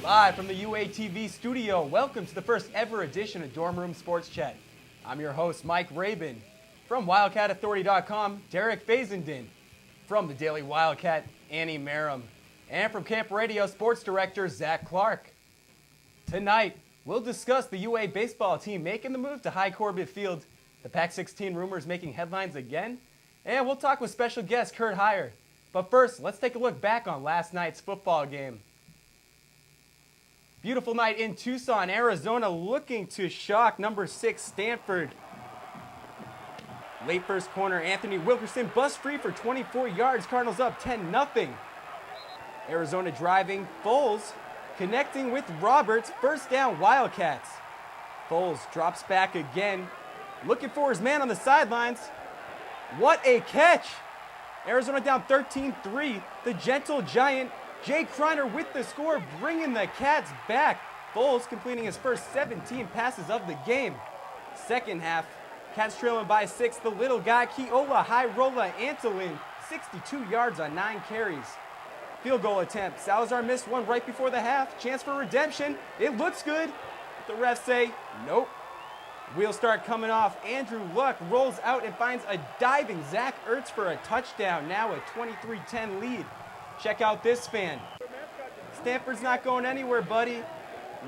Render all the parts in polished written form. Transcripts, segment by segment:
Live from the UATV studio, welcome to the first ever edition of Dorm Room Sports Chat. I'm your host, Mike Rabin. From WildcatAuthority.com, Derek Fazenden. From the Daily Wildcat, Annie Merrim. And from Camp Radio Sports Director, Zach Clark. Tonight, we'll discuss the UA baseball team making the move to High Corbett Field, the Pac-16 rumors making headlines again, and we'll talk with special guest Curt. But first, let's take a look back on last night's football game. Beautiful night in Tucson, Arizona, looking to shock number 6 Stanford. Late first corner, Anthony Wilkerson bust free for 24 yards. Cardinals up 10-0. Arizona driving, Foles connecting with Roberts. First down, Wildcats. Foles drops back again, looking for his man on the sidelines. What a catch! Arizona down 13-3. The gentle giant Jay Kreiner with the score, bringing the Cats back. Foles completing his first 17 passes of the game. Second half, Cats trailing by 6. The little guy, Keola High-Rolla Antolin, 62 yards on 9 carries. Field goal attempt. Salazar missed one right before the half. Chance for redemption. It looks good. The refs say, nope. Wheels start coming off. Andrew Luck rolls out and finds a diving Zach Ertz for a touchdown. Now a 23-10 lead. Check out this fan. Stanford's not going anywhere, buddy.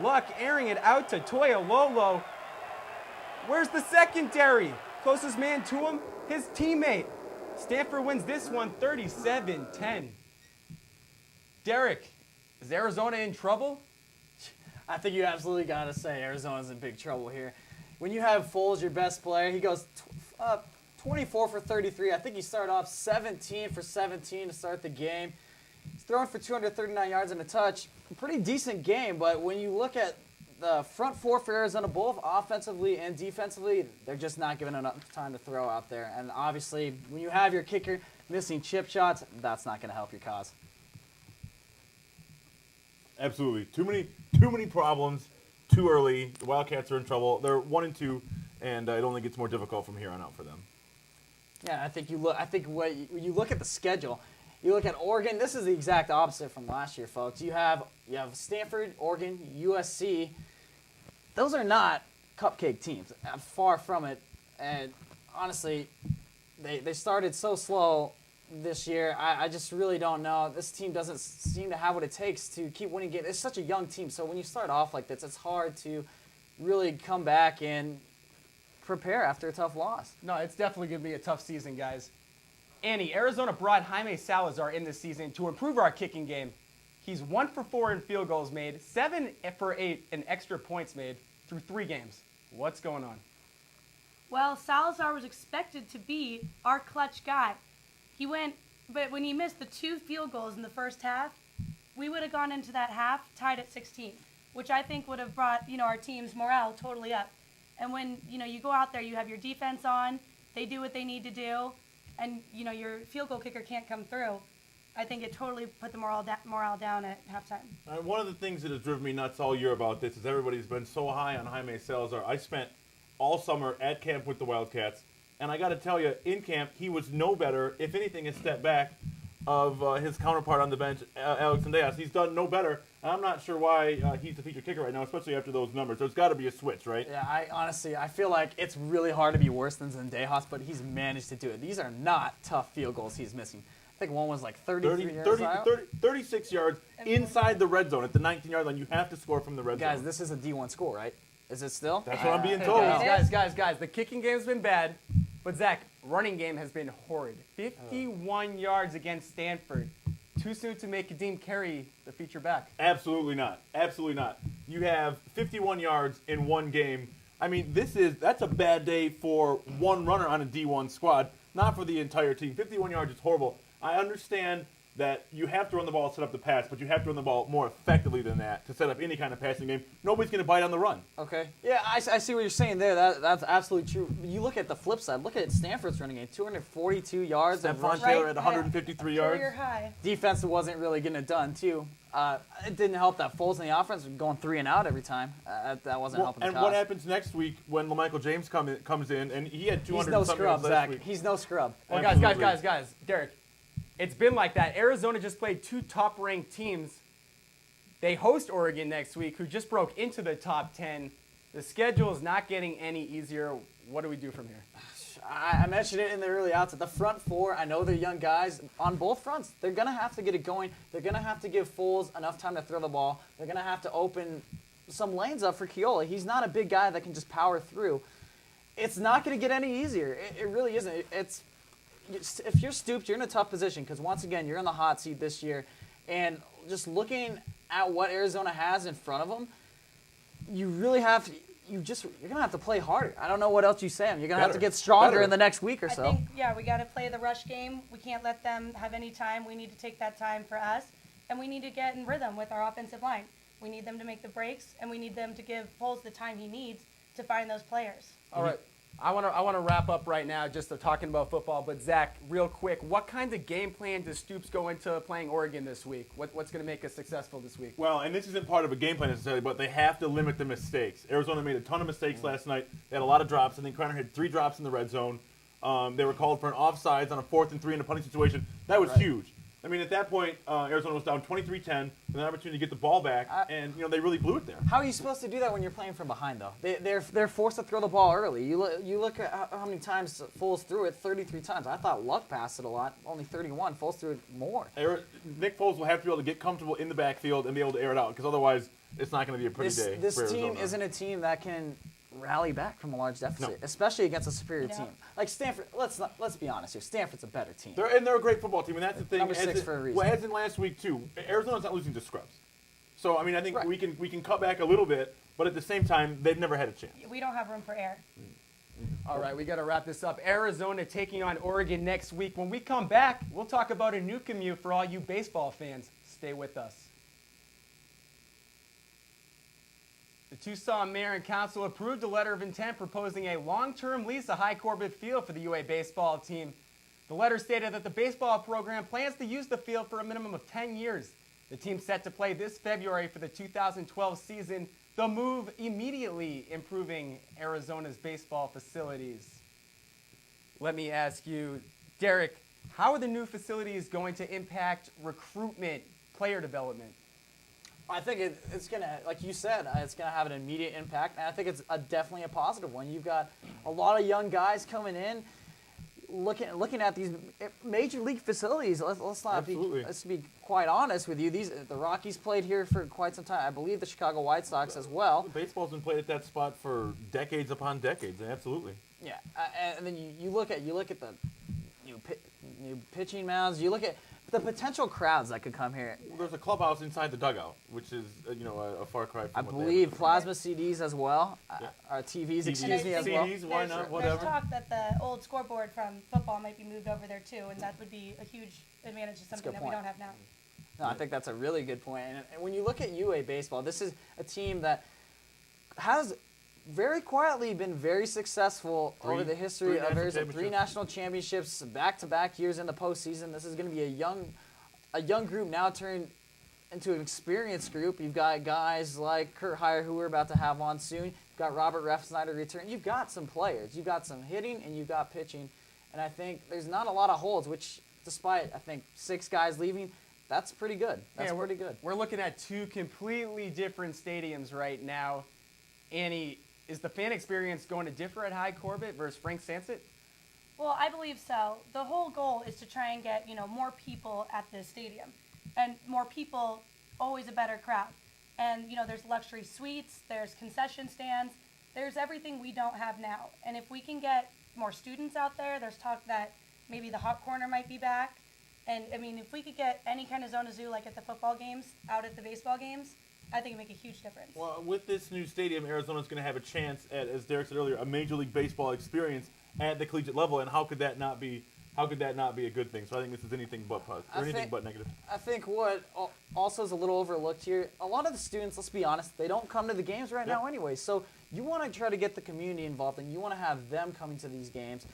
Luck airing it out to Toya Lolo. Where's the secondary? Closest man to him, his teammate. Stanford wins this one 37-10. Derek, is Arizona in trouble? I think you absolutely got to say Arizona's in big trouble here. When you have Foles, your best player, he goes 24 for 33. I think he started off 17 for 17 to start the game. He's throwing for 239 yards and a touch. Pretty decent game, but when you look at the front four for Arizona, both offensively and defensively, they're just not given enough time to throw out there. And obviously, when you have your kicker missing chip shots, that's not going to help your cause. Absolutely. Too many problems, too early. The Wildcats are in trouble. They're 1-2, and it only gets more difficult from here on out for them. Yeah, I think when you look at the schedule, you look at Oregon. This is the exact opposite from last year, folks. You have Stanford, Oregon, USC. Those are not cupcake teams. Far from it. And honestly, they started so slow this year. I just really don't know. This team doesn't seem to have what it takes to keep winning games. It's such a young team, so when you start off like this, it's hard to really come back and prepare after a tough loss. No, it's definitely going to be a tough season, guys. Annie, Arizona brought Jaime Salazar in this season to improve our kicking game. He's 1 for 4 in field goals made, 7 for 8 in extra points made through 3 games. What's going on? Well, Salazar was expected to be our clutch guy. But when he missed the 2 field goals in the first half, we would have gone into that half tied at 16, which I think would have brought, our team's morale totally up. And when, you go out there, you have your defense on, they do what they need to do, and, your field goal kicker can't come through. I think it totally put the morale down at halftime. One of the things that has driven me nuts all year about this is everybody's been so high on Jaime Salazar. I spent all summer at camp with the Wildcats, and I got to tell you, in camp, he was no better, if anything, a step back of his counterpart on the bench, Alex Andeas. He's done no better. I'm not sure why he's the featured kicker right now, especially after those numbers. There's got to be a switch, right? Yeah, I feel like it's really hard to be worse than Zendejas, but he's managed to do it. These are not tough field goals he's missing. I think one was like 36 yards inside the red zone at the 19-yard line. You have to score from the red zone. Guys, this is a D1 school, right? Is it still? That's what I'm being told. Guys, the kicking game's been bad, but Zach, running game has been horrid. 51 yards against Stanford. Too soon to make Kadeem Carey the feature back. Absolutely not. Absolutely not. You have 51 yards in one game. I mean, that's a bad day for one runner on a D1 squad, not for the entire team. 51 yards is horrible. I understand that you have to run the ball to set up the pass, but you have to run the ball more effectively than that to set up any kind of passing game. Nobody's going to bite on the run. Okay. Yeah, I see what you're saying there. That's absolutely true. You look at the flip side. Look at Stanford's running game. 242 yards. Stephon Taylor at 153 yards. Career high. Defense wasn't really getting it done, too. It didn't help that Foles in the offense was going 3 and out every time. That wasn't helping the cause. And what happens next week when LaMichael James comes in, and he had 200 He's no scrub, Zach. Week. He's no scrub. Well, guys, Derek, it's been like that. Arizona just played 2 top-ranked teams, They host Oregon next week, who just broke into the top 10. The schedule is not getting any easier. What do we do from here? I mentioned it in the early outs. The front four, I know they're young guys on both fronts. They're going to have to get it going. They're going to have to give Foles enough time to throw the ball. They're going to have to open some lanes up for Keola. He's not a big guy that can just power through. It's not going to get any easier. It really isn't. If you're Stoops, you're in a tough position because, once again, you're in the hot seat this year. And just looking at what Arizona has in front of them, you really have to – you're going to have to play harder. I don't know what else you say. You're going to have to get stronger in the next week or so. I think, we got to play the rush game. We can't let them have any time. We need to take that time for us, and we need to get in rhythm with our offensive line. We need them to make the breaks, and we need them to give Foles the time he needs to find those players. All right. I want to wrap up right now just talking about football. But, Zach, real quick, what kind of game plan does Stoops go into playing Oregon this week? What's going to make us successful this week? Well, and this isn't part of a game plan necessarily, but they have to limit the mistakes. Arizona made a ton of mistakes last night. They had a lot of drops. I think Crowder had 3 drops in the red zone. They were called for an offsides on a 4th and 3 in a punting situation. That was huge. I mean, at that point, Arizona was down 23-10 with an opportunity to get the ball back, and they really blew it there. How are you supposed to do that when you're playing from behind, though? They're forced to throw the ball early. You look at how many times Foles threw it, 33 times. I thought Luck passed it a lot, only 31. Foles threw it more. Nick Foles will have to be able to get comfortable in the backfield and be able to air it out, because otherwise it's not going to be a pretty day. This for team Arizona. isn't a team that can rally back from a large deficit, especially against a superior team like Stanford. Let's be honest here. Stanford's a better team. They're a great football team, and that's the thing. Number 6 for a reason. Well, as in last week too, Arizona's not losing to scrubs. So I mean, I think we can cut back a little bit, but at the same time, they've never had a chance. We don't have room for error. All right, we got to wrap this up. Arizona taking on Oregon next week. When we come back, we'll talk about a new commute for all you baseball fans. Stay with us. The Tucson Mayor and Council approved a letter of intent proposing a long-term lease of High Corbett Field for the UA baseball team. The letter stated that the baseball program plans to use the field for a minimum of 10 years. The team's set to play this February for the 2012 season. The move immediately improving Arizona's baseball facilities. Let me ask you, Derek, how are the new facilities going to impact recruitment, player development? I think it's going to, like you said, it's going to have an immediate impact, and I think it's definitely a positive one. You've got a lot of young guys coming in, looking at these major league facilities. Let's be quite honest with you. The Rockies played here for quite some time. I believe the Chicago White Sox as well. Baseball's been played at that spot for decades upon decades. Absolutely. Yeah, and then you look at the new pitching mounds. You look at the potential crowds that could come here. There's a clubhouse inside the dugout, which is a far cry from I what believe plasma CDs as well, or TVs, excuse me, as well. CDs, why not? Whatever. There's talk that the old scoreboard from football might be moved over there too, and that would be a huge advantage to something that we don't have now. No, I think that's a really good point. And when you look at UA baseball, this is a team that has very quietly been very successful over the history of Arizona. 3 national championships, back-to-back years in the postseason. This is going to be a young group now turned into an experienced group. You've got guys like Curt, who we're about to have on soon. You've got Robert Refsnyder return. You've got some players. You've got some hitting, and you've got pitching. And I think there's not a lot of holds, which despite, I think, 6 guys leaving, that's pretty good. That's pretty good. We're looking at 2 completely different stadiums right now. Annie, is the fan experience going to differ at High Corbett versus Frank Sansit? Well, I believe so. The whole goal is to try and get, more people at the stadium. And more people, always a better crowd. And, there's luxury suites, there's concession stands, there's everything we don't have now. And if we can get more students out there, there's talk that maybe the hot corner might be back. And, if we could get any kind of Zona Zoo, like at the football games, out at the baseball games, I think it would make a huge difference. Well, with this new stadium, Arizona's going to have a chance at, as Derek said earlier, a Major League Baseball experience at the collegiate level, and how could that not be a good thing? So I think this is anything but positive, but negative. I think what also is a little overlooked here, a lot of the students, let's be honest, they don't come to the games right now anyway. So you want to try to get the community involved, and you want to have them coming to these games.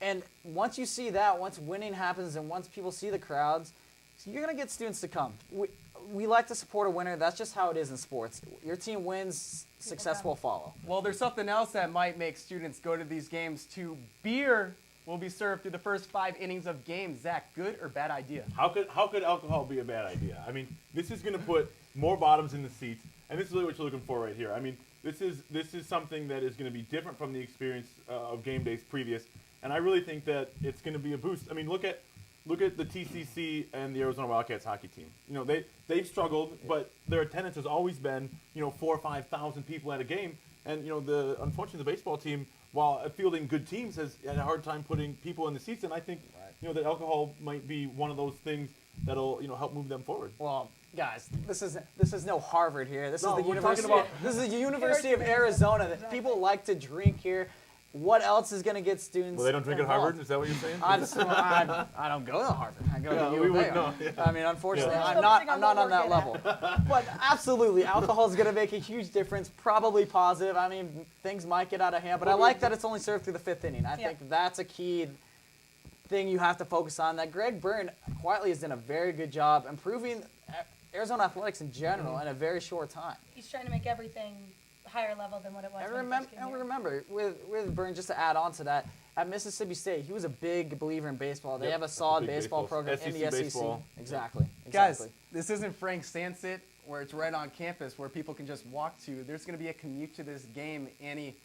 And once you see that, once winning happens, and once people see the crowds, you're going to get students to come. We like to support a winner. That's just how it is in sports. Your team wins, success will follow. Well, there's something else that might make students go to these games too. Beer will be served through the first 5 innings of games. Zach, good or bad idea? How could alcohol be a bad idea? I mean, this is going to put more bottoms in the seats, and this is really what you're looking for right here. I mean, this is something that is going to be different from the experience of game days previous, and I really think that it's going to be a boost. I mean, look at the TCC and the Arizona Wildcats hockey team. You know, they've struggled, but their attendance has always been 4,000 or 5,000 people at a game, and unfortunately the baseball team, while fielding good teams, has had a hard time putting people in the seats, and I think that alcohol might be one of those things that'll help move them forward. Well, guys, this is no Harvard here. This is the we're University. talking This is the University of Arizona. That people like to drink here. What else is going to get students? Well, they don't drink involved? at Harvard. Is that what you're saying? I don't go to Harvard. I go to we U of A. would know, yeah. I mean, unfortunately, Yeah. I'm not on that level. But absolutely, alcohol is going to make a huge difference. Probably positive. I mean, things might get out of hand, but I like that it's only served through the 5th inning. I think that's a key thing you have to focus on. That Greg Byrne quietly has done a very good job improving Arizona athletics in general in a very short time. He's trying to make everything higher level than what it was. And when he first came here. remember, with Byrne, just to add on to that, at Mississippi State, he was a big believer in baseball. They have a solid baseball program in the SEC. baseball. Exactly. Guys, this isn't Frank Sansit where it's right on campus where people can just walk to. There's going to be a commute to this game. Annie,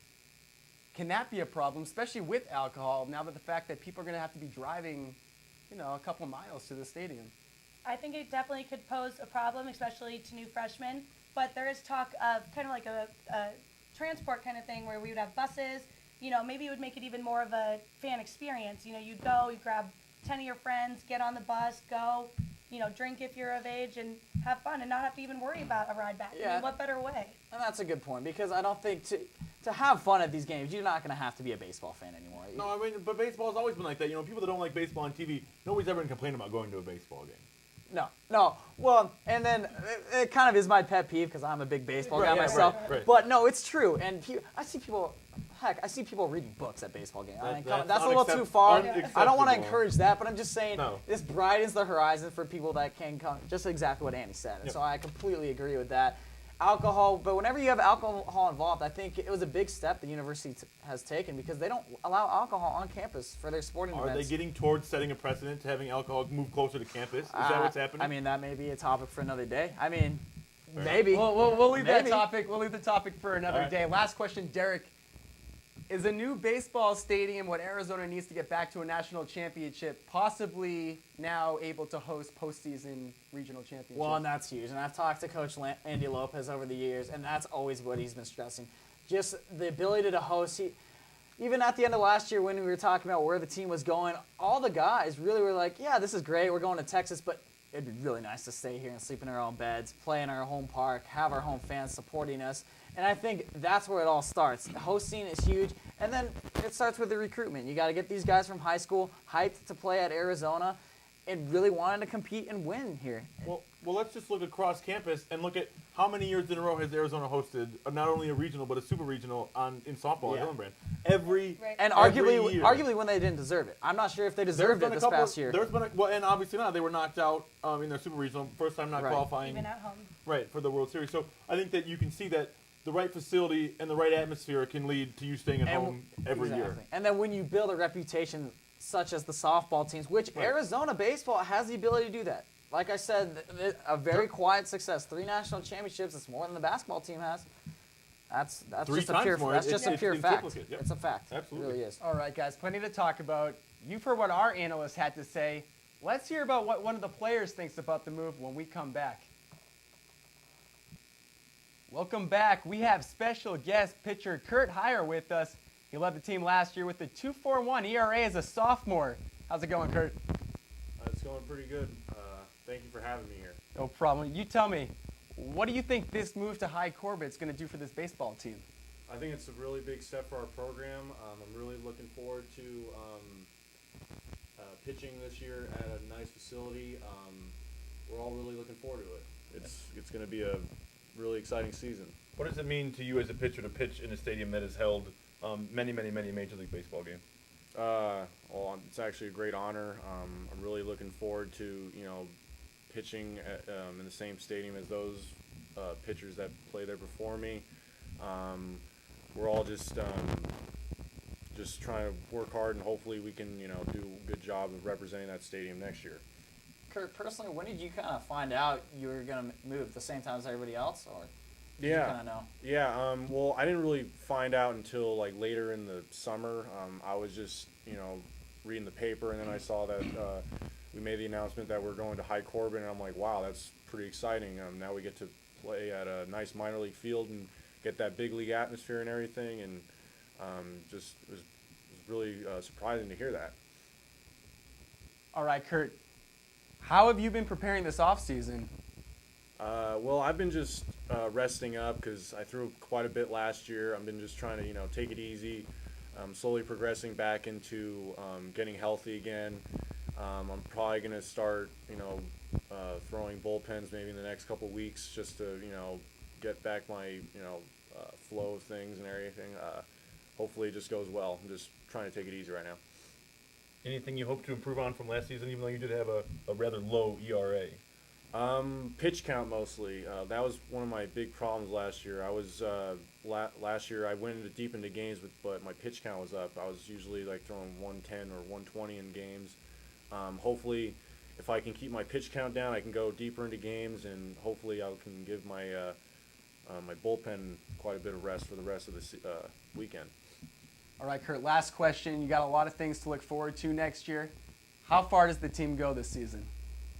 can that be a problem, especially with alcohol, now that the fact that people are going to have to be driving, a couple miles to the stadium? I think it definitely could pose a problem, especially to new freshmen. But there is talk of kind of like a transport kind of thing where we would have buses. Maybe it would make it even more of a fan experience. You'd go, you'd grab 10 of your friends, get on the bus, go, drink if you're of age, and have fun and not have to even worry about a ride back. Yeah. I mean, what better way? And that's a good point, because I don't think to have fun at these games, you're not going to have to be a baseball fan anymore. No, I mean, but baseball's always been like that. People that don't like baseball on TV, nobody's ever complained about going to a baseball game. No. Well, and then it kind of is my pet peeve because I'm a big baseball guy myself. Right. But no, it's true. And I see people reading books at baseball games. That's a little too far. I don't want to encourage that, but I'm just saying this brightens the horizon for people that can come. Just exactly what Andy said. And so I completely agree with that. Alcohol, but whenever you have alcohol involved, I think it was a big step the university has taken because they don't allow alcohol on campus for their sporting events. Are they getting towards setting a precedent to having alcohol move closer to campus? Is that what's happening? I mean, that may be a topic for another day. I mean, maybe. We'll leave that Maybe. topic. We'll leave the topic for another day. Last question, Derek. Is a new baseball stadium what Arizona needs to get back to a national championship, possibly now able to host postseason regional championships? Well, and that's huge. And I've talked to Coach Andy Lopez over the years, and that's always what he's been stressing. Just the ability to host. Even at the end of last year when we were talking about where the team was going, all the guys really were like, yeah, this is great. We're going to Texas, but it'd be really nice to stay here and sleep in our own beds, play in our home park, have our home fans supporting us. And I think that's where it all starts. Hosting is huge, and then it starts with the recruitment. You got to get these guys from high school hyped to play at Arizona and really wanting to compete and win here. Well, let's just look across campus and look at how many years in a row has Arizona hosted not only a regional but a super regional in softball at Hillenbrand. And arguably when they didn't deserve it. I'm not sure if they deserved it this past year. And obviously not. They were knocked out in their super regional, first time not qualifying. Even at home. Right, for the World Series. So I think that you can see that the right facility and the right atmosphere can lead to you staying at home every year. And then when you build a reputation such as the softball teams, which Arizona baseball has the ability to do that. Like I said, a very quiet success. 3 national championships. It's more than the basketball team has. That's just a pure fact. Yep. It's a fact. Absolutely. It really is. All right, guys, plenty to talk about. You've heard what our analysts had to say. Let's hear about what one of the players thinks about the move when we come back. Welcome back. We have special guest pitcher Curt with us. He led the team last year with a 2.41 ERA as a sophomore. How's it going, Curt? It's going pretty good. Thank you for having me here. No problem. You tell me, what do you think this move to High Corbett's going to do for this baseball team? I think it's a really big step for our program. I'm really looking forward to pitching this year at a nice facility. We're all really looking forward to it. It's going to be a really exciting season. What does it mean to you as a pitcher to pitch in a stadium that has held many Major League Baseball games? Well, it's actually a great honor. I'm really looking forward to pitching in the same stadium as those pitchers that play there before me. We're all just just trying to work hard, and hopefully we can, do a good job of representing that stadium next year. Curt, personally, when did you kind of find out you were going to move at the same time as everybody else, or did you kind of know? Yeah. Well, I didn't really find out until like later in the summer. I was just, reading the paper, and then I saw that we made the announcement that we're going to High Corbin, and I'm like, wow, that's pretty exciting. Now we get to play at a nice minor league field and get that big league atmosphere and everything, and just it was really surprising to hear that. All right, Curt, how have you been preparing this offseason? Well, I've been just resting up because I threw quite a bit last year. I've been just trying to, take it easy, slowly progressing back into getting healthy again. I'm probably going to start, throwing bullpens maybe in the next couple weeks just to, get back my, flow of things and everything. Hopefully it just goes well. I'm just trying to take it easy right now. Anything you hope to improve on from last season, even though you did have a rather low ERA? Pitch count mostly. That was one of my big problems last year. I was last year I went deep into games, but my pitch count was up. I was usually like throwing 110 or 120 in games. Hopefully, if I can keep my pitch count down, I can go deeper into games, and hopefully I can give my my bullpen quite a bit of rest for the rest of the weekend. All right, Curt, last question. You got a lot of things to look forward to next year. How far does the team go this season?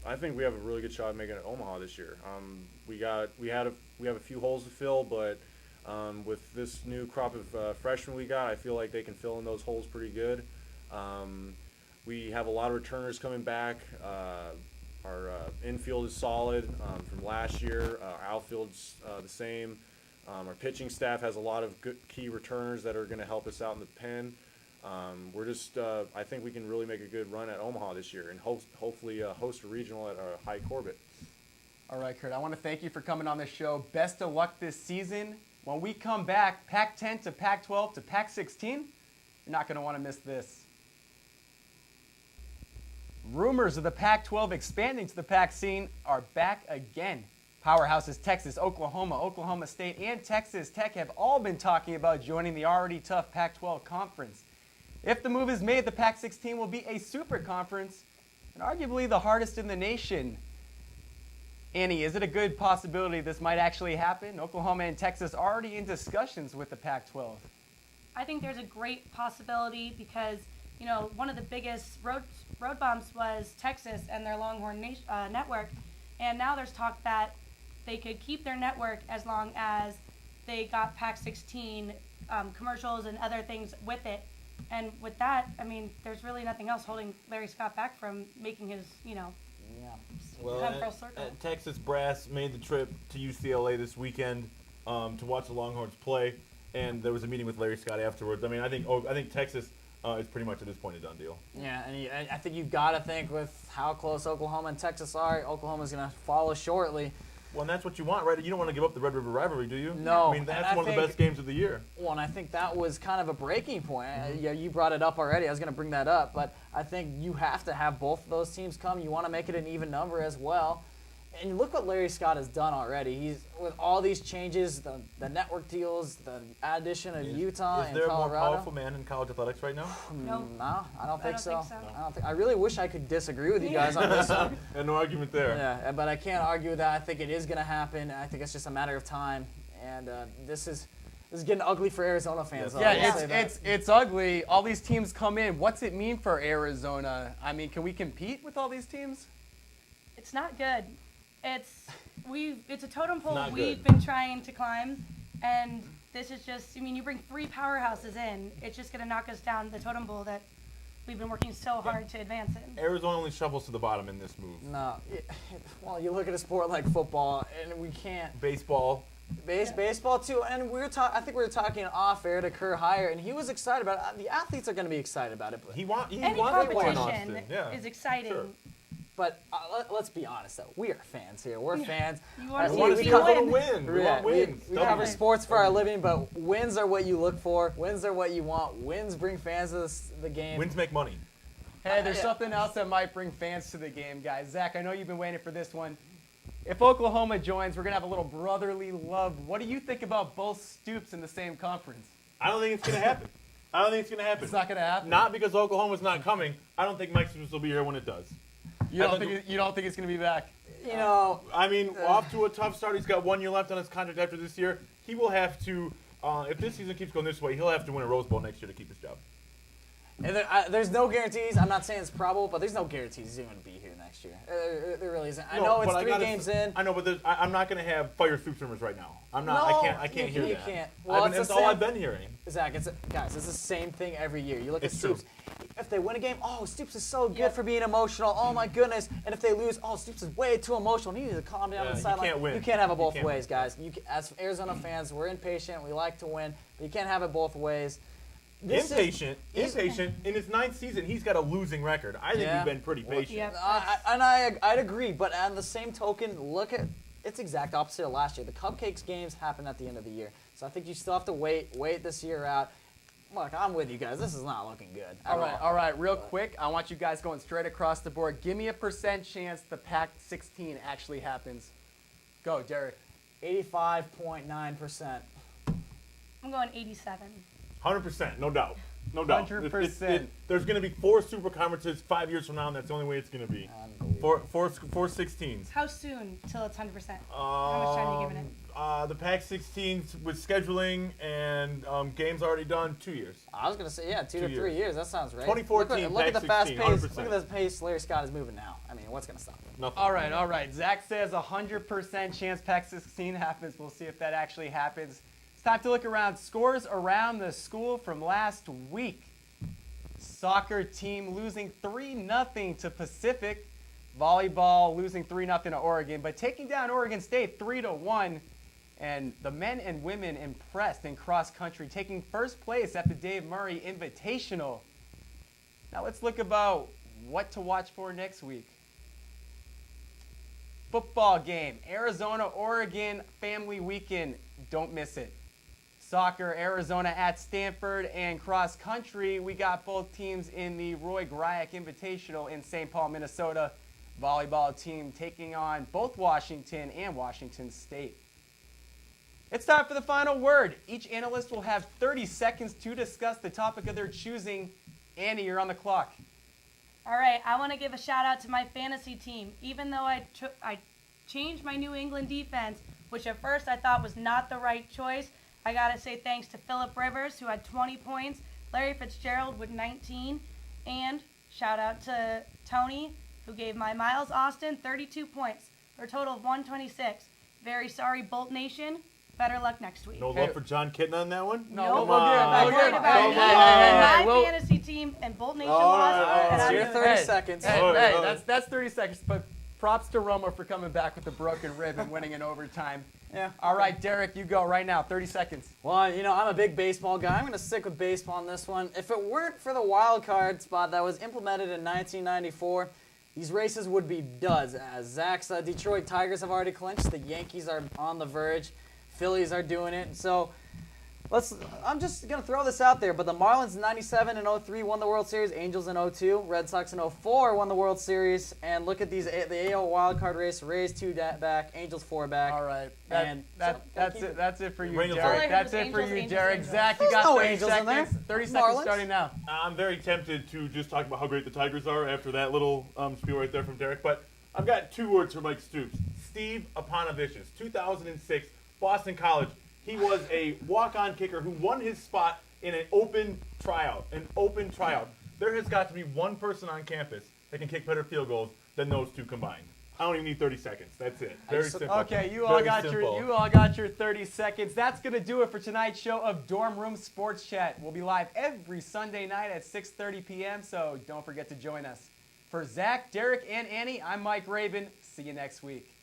I think we have a really good shot at making it Omaha this year. We have a few holes to fill, but with this new crop of freshmen we got, I feel like they can fill in those holes pretty good. We have a lot of returners coming back. Our infield is solid from last year. Our outfield's the same. Our pitching staff has a lot of good key returners that are going to help us out in the pen. We're just, I think we can really make a good run at Omaha this year and hopefully host a regional at High Corbett. All right, Curt, I want to thank you for coming on this show. Best of luck this season. When we come back, Pac-10 to Pac-12 to Pac-16, you're not going to want to miss this. Rumors of the Pac-12 expanding to the Pac scene are back again. Powerhouses Texas, Oklahoma, Oklahoma State, and Texas Tech have all been talking about joining the already tough Pac-12 conference. If the move is made, the Pac-16 will be a super conference and arguably the hardest in the nation. Annie, is it a good possibility this might actually happen? Oklahoma and Texas are already in discussions with the Pac-12. I think there's a great possibility because, one of the biggest road bumps was Texas and their Longhorn network. And now there's talk that they could keep their network as long as they got Pac-16 commercials and other things with it. And with that, there's really nothing else holding Larry Scott back from making his, come full circle. Texas brass made the trip to UCLA this weekend to watch the Longhorns play, and there was a meeting with Larry Scott afterwards. I think Texas is pretty much at this point a done deal. Yeah, and I think you've got to think with how close Oklahoma and Texas are, Oklahoma's going to follow shortly. Well, and that's what you want, right? You don't want to give up the Red River rivalry, do you? No. That's one of the best games of the year. Well, and I think that was kind of a breaking point. Yeah, you brought it up already. I was going to bring that up, but I think you have to have both of those teams come. You want to make it an even number as well. And look what Larry Scott has done already. He's with all these changes, the network deals, the addition of Utah and Colorado. Is there a more powerful man in college athletics right now? No. No, I don't think so. No. I really wish I could disagree with you guys on this one. And no argument there. Yeah, but I can't argue with that. I think it is going to happen. I think it's just a matter of time. And this is getting ugly for Arizona fans. Yeah, it's ugly. All these teams come in. What's it mean for Arizona? Can we compete with all these teams? It's not good. It's a totem pole Not we've good. been trying to climb, and this is just, you bring three powerhouses in, it's just going to knock us down the totem pole that we've been working so hard to advance in. Arizona only shovels to the bottom in this move. No. Well, you look at a sport like football, and we can't. Baseball. Baseball too, and I think we were talking off air to Curt Hire, and he was excited about it. The athletes are going to be excited about it. But He wants Any to play in competition Austin. is exciting. Sure. But let's be honest, though. We are fans here. We're fans. You want We want to see see a a win. win. We want wins. We cover sports for our living, but wins are what you look for. Wins are what you want. Wins bring fans to the game. Wins make money. Hey, there's something else that might bring fans to the game, guys. Zach, I know you've been waiting for this one. If Oklahoma joins, we're going to have a little brotherly love. What do you think about both Stoops in the same conference? I don't think it's going to happen. I don't think it's going to happen. It's not going to happen. Not because Oklahoma's not coming. I don't think Mike Stoops will be here when it does. You don't think it's going to be back? You know, I mean, off to a tough start. He's got 1 year left on his contract after this year. He will have to, if this season keeps going this way, he'll have to win a Rose Bowl next year to keep his job. and there's no guarantees. I'm not saying it's probable, but there's no guarantees he's going to be here next year. There really isn't. I know it's but 3 games in. I know, but I'm not going to have fire Stoops rumors right now. I'm not. No, I can't hear you that. can't. Well, That's all I've been hearing. Zach, guys, it's the same thing every year. You look It's at Stoops. true. If they win a game, oh, Stoops is so good Yep. for being emotional. Oh, my goodness. And if they lose, oh, Stoops is way too emotional. He needs to calm down on the you sideline. can't win. You can't have it You both can't ways, guys. As Arizona fans, we're impatient. We like to win, but you can't have it both ways. Impatient. In his 9th season, he's got a losing record. I think Yeah. we've been pretty patient. Yep. I'd agree, but on the same token, look at it's exact opposite of last year. The Cupcakes games happen at the end of the year, so I think you still have to wait this year out. Look, I'm with you guys. This is not looking good. All right. Real quick, I want you guys going straight across the board. Give me a % chance the Pac-16 actually happens. Go, Derek. 85.9%. I'm going 87. 100%, no doubt. No doubt. 100%. There's going to be 4 super conferences 5 years from now, and that's the only way it's going to be. Unbelievable. Four 16s. How soon till it's 100%? How much time are you giving it? The Pac-16s with scheduling and games already done, 2 years. I was gonna say 2 to 3 years. years. That sounds right. 2014 Look at the fast Pac-16, pace. 100%. Look at the pace Larry Scott is moving now. I mean, what's gonna stop him? Nothing. All right. Zach says 100% chance Pac-16 happens. We'll see if that actually happens. It's time to look around scores around the school from last week. Soccer team losing 3-0 to Pacific. Volleyball losing 3-0 to Oregon, but taking down Oregon State 3-1. And the men and women impressed in cross country, taking first place at the Dave Murray Invitational. Now let's look about what to watch for next week. Football game, Arizona, Oregon, family weekend. Don't miss it. Soccer, Arizona at Stanford, and cross country, we got both teams in the Roy Gryak Invitational in St. Paul, Minnesota. Volleyball team taking on both Washington and Washington State. It's time for the final word. Each analyst will have 30 seconds to discuss the topic of their choosing. Annie, you're on the clock. All right, I want to give a shout out to my fantasy team. Even though I changed my New England defense, which at first I thought was not the right choice, I got to say thanks to Phillip Rivers, who had 20 points, Larry Fitzgerald with 19, and shout out to Tony, who gave my Miles Austin 32 points for a total of 126. Very sorry, Bolt Nation. Better luck next week. No love for John Kitten on that one? No, Nope. we'll get it. I'm We'll worried get it. about you. Hey, My fantasy team and Bolt Nation All lost. right, and It's I'm your gonna- 30 seconds. Hey, that's 30 seconds. But props to Romo for coming back with a broken rib and winning in overtime. Yeah. All right, Derek, you go right now. 30 seconds. Well, I'm a big baseball guy. I'm going to stick with baseball on this one. If it weren't for the wild card spot that was implemented in 1994, these races would be duds. As Zach's Detroit Tigers have already clinched, the Yankees are on the verge, Phillies are doing it. So I'm just going to throw this out there, but the Marlins in 97 and 03 won the World Series, Angels in 02, Red Sox in 04 won the World Series, and look at the AL wildcard race, Rays 2 back, Angels 4 back. All right. That's it for you, Ring of Derek. fire. That's it for Angels, you, Angels, Derek. Angels. Zach, you There's got no 30 Angels in there. seconds. 30 seconds Marlins. starting now. I'm very tempted to just talk about how great the Tigers are after that little spiel right there from Derek, but I've got 2 words for Mike Stoops. Steve Aponovicius, 2006, Boston College. He was a walk-on kicker who won his spot in an open tryout. There has got to be one person on campus that can kick better field goals than those 2 combined. I don't even need 30 seconds. That's it. Very simple. Okay, you all got your 30 seconds. That's gonna do it for tonight's show of Dorm Room Sports Chat. We'll be live every Sunday night at 6:30 p.m. So don't forget to join us. For Zach, Derek, and Annie, I'm Mike Rabin. See you next week.